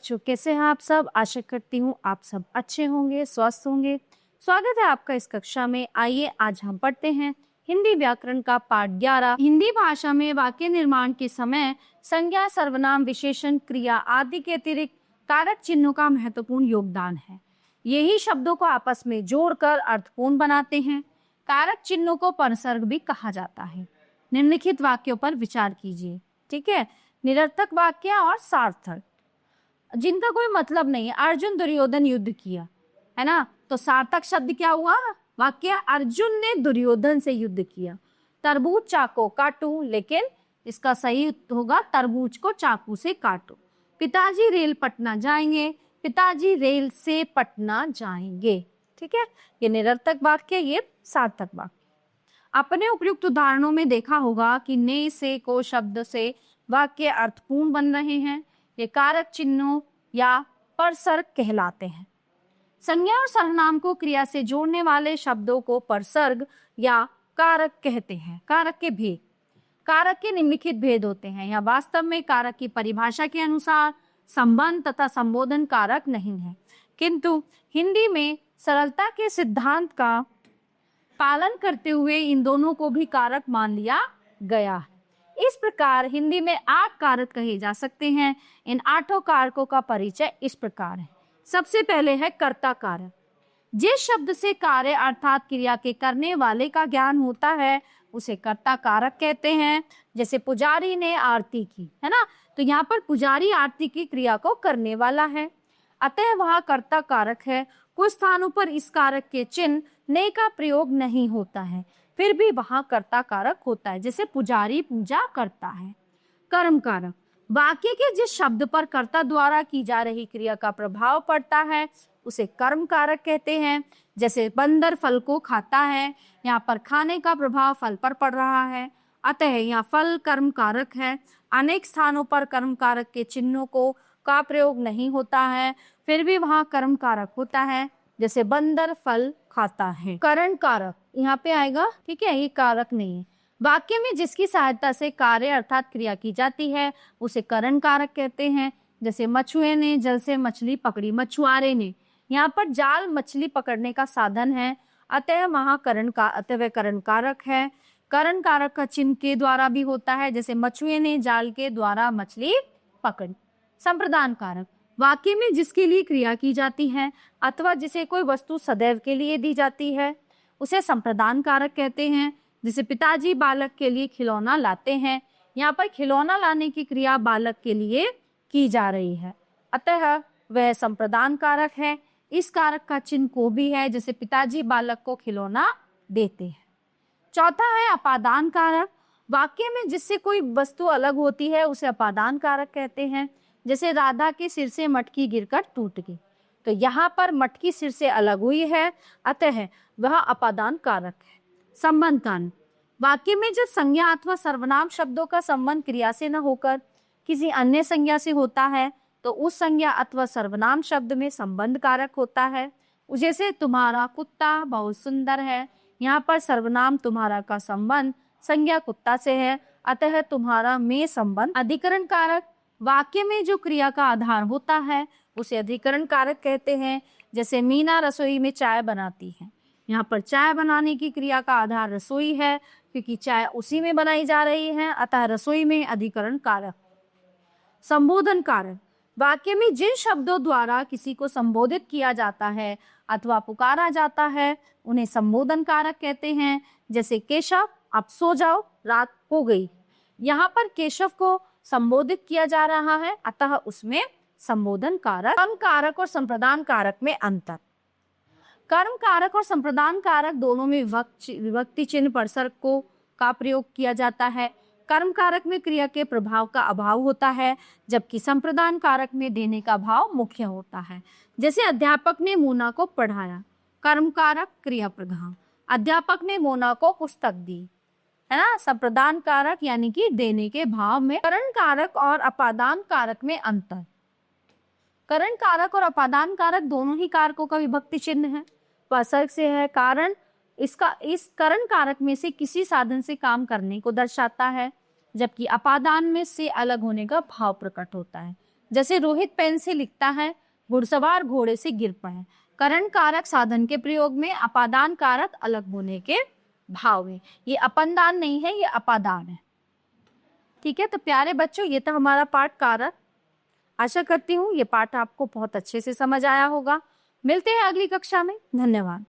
बच्चों, कैसे हैं आप सब। आशा करती हूँ आप सब अच्छे होंगे, स्वस्थ होंगे। स्वागत है आपका इस कक्षा में। आइए आज हम पढ़ते हैं हिंदी व्याकरण का पाठ 11। हिंदी भाषा में वाक्य निर्माण के समय संज्ञा, सर्वनाम, विशेषण, क्रिया आदि के अतिरिक्त कारक चिन्हों का महत्वपूर्ण योगदान है। यही शब्दों को आपस में जोड़कर अर्थपूर्ण बनाते हैं। कारक चिन्हों को परसर्ग भी कहा जाता है। निम्नलिखित वाक्यों पर विचार कीजिए। ठीक है, निरर्थक वाक्य और सार्थक जिनका कोई मतलब नहीं है। अर्जुन दुर्योधन युद्ध किया, है ना, तो सार्थक शब्द क्या हुआ? वाक्य अर्जुन ने दुर्योधन से युद्ध किया। तरबूज चाकू काटू, लेकिन इसका सही होगा तरबूज को चाकू से काटो। पिताजी रेल पटना जाएंगे, पिताजी रेल से पटना जाएंगे। ठीक है, ये निरर्थक वाक्य, ये सार्थक वाक्य। अपने उपयुक्त उदाहरणों में देखा होगा कि ने, से, को शब्द से वाक्य अर्थपूर्ण बन रहे हैं। ये कारक चिन्हों या परसर्ग कहलाते हैं। संज्ञा और सर्वनाम को क्रिया से जोड़ने वाले शब्दों को परसर्ग या कारक कहते हैं। कारक के भेद। कारक के निम्नलिखित भेद होते हैं। यह वास्तव में कारक की परिभाषा के अनुसार संबंध तथा संबोधन कारक नहीं है, किंतु हिंदी में सरलता के सिद्धांत का पालन करते हुए इन दोनों को भी कारक मान लिया गया है। इस प्रकार हिंदी में 8 कारक कहे जा सकते हैं। इन 8 कारकों का परिचय इस प्रकार है। सबसे पहले है कर्ता कारक। जिस शब्द से कार्य अर्थात क्रिया के करने वाले का ज्ञान होता है उसे कर्ता कारक कहते हैं। जैसे पुजारी ने आरती की, है ना, तो यहाँ पर पुजारी आरती की क्रिया को करने वाला है, अतः वह कर्ता कारक है। कुछ स्थानों पर इस कारक के चिन्ह ने का प्रयोग नहीं होता है, फिर भी वहां कर्ता कारक होता है। जैसे पुजारी पूजा करता है। कर्म कारक। वाक्य के जिस शब्द पर कर्ता द्वारा की जा रही क्रिया का प्रभाव पड़ता है उसे कर्म कारक कहते हैं। जैसे बंदर फल को खाता है, यहाँ पर खाने का प्रभाव फल पर पड़ रहा है, अतः यहाँ फल कर्म कारक है। अनेक स्थानों पर कर्म कारक के चिन्हों का प्रयोग नहीं होता है, फिर भी वहां कर्म कारक होता है। जैसे बंदर फल खाता है। करण कारक यहाँ पे आएगा। ठीक है, ये कारक नहीं है। वाक्य में जिसकी सहायता से कार्य अर्थात क्रिया की जाती है उसे करण कारक कहते हैं। जैसे मछुए ने जल से मछली पकड़ी, मछुआरे ने। यहाँ पर जाल मछली पकड़ने का साधन है, अतः वह करण कारक है। करण कारक का चिन्ह के द्वारा भी होता है। जैसे मछुए ने जाल के द्वारा मछली पकड़ी। संप्रदान कारक। वाक्य में जिसके लिए क्रिया की जाती है अथवा जिसे कोई वस्तु सदैव के लिए दी जाती है उसे संप्रदान कारक कहते हैं। जैसे पिताजी बालक के लिए खिलौना लाते हैं, यहाँ पर खिलौना लाने की क्रिया बालक के लिए की जा रही है, अतः वह संप्रदान कारक है। इस कारक का चिन्ह को भी है, जैसे पिताजी बालक को खिलौना देते हैं। चौथा है अपादान कारक। वाक्य में जिससे कोई वस्तु अलग होती है उसे अपादान कारक कहते हैं। जैसे राधा के सिर से मटकी गिरकर टूट गई, तो यहाँ पर मटकी सिर से अलग हुई है, अतः वह अपादान कारक है। संबंध कारक। वाक्य में जब संज्ञा अथवा सर्वनाम शब्दों का संबंध क्रिया से न होकर किसी अन्य संज्ञा से होता है तो उस संज्ञा अथवा सर्वनाम शब्द में संबंध कारक होता है। जैसे तुम्हारा कुत्ता बहुत सुंदर है, यहाँ पर सर्वनाम तुम्हारा का संबंध संज्ञा कुत्ता से है, अतः तुम्हारा में संबंध। अधिकरण कारक। वाक्य में जो क्रिया का आधार होता है उसे अधिकरण कारक कहते हैं। जैसे मीना रसोई में चाय बनाती है, यहाँ पर चाय बनाने की क्रिया का आधार रसोई है, क्योंकि चाय उसी में बनाई जा रही है, अतः रसोई में अधिकरण कारक। संबोधन कारक। वाक्य में जिन शब्दों द्वारा किसी को संबोधित किया जाता है अथवा पुकारा जाता है उन्हें संबोधन कारक कहते हैं। जैसे केशव आप सो जाओ, रात हो गई। यहाँ पर केशव को संबोधित किया जा रहा है, अतः उसमें संबोधन कारक। कर्म कारक और संप्रदान कारक में अंतर। कर्म कारक और संप्रदान कारक दोनों में विभक्ति चिन्ह परसर्ग का प्रयोग किया जाता है। कर्म कारक में क्रिया के प्रभाव का अभाव होता है, जबकि संप्रदान कारक में देने का भाव मुख्य होता है। जैसे अध्यापक ने मोना को पढ़ाया, कर्म कारक क्रिया प्रभाव। अध्यापक ने मोना को पुस्तक दी, है ना, संप्रदान कारक यानी कि देने के भाव में। करण कारक और अपादान कारक में अंतर। करण कारक और अपादान कारक दोनों ही कारकों का विभक्ति चिन्ह है, परसर्ग से है। कारण इस करण कारक में से किसी साधन से काम करने को दर्शाता है, जबकि अपादान में से अलग होने का भाव प्रकट होता है। जैसे रोहित पेन से लिखता है, घुड़सवार घोड़े से गिर पड़े। करण कारक साधन के प्रयोग में, अपादान कारक अलग होने के भाव में। ये अपनदान नहीं है, ये अपादान है। ठीक है, तो प्यारे बच्चों, ये था हमारा पाठ कारक। आशा करती हूँ ये पाठ आपको बहुत अच्छे से समझ आया होगा। मिलते हैं अगली कक्षा में। धन्यवाद।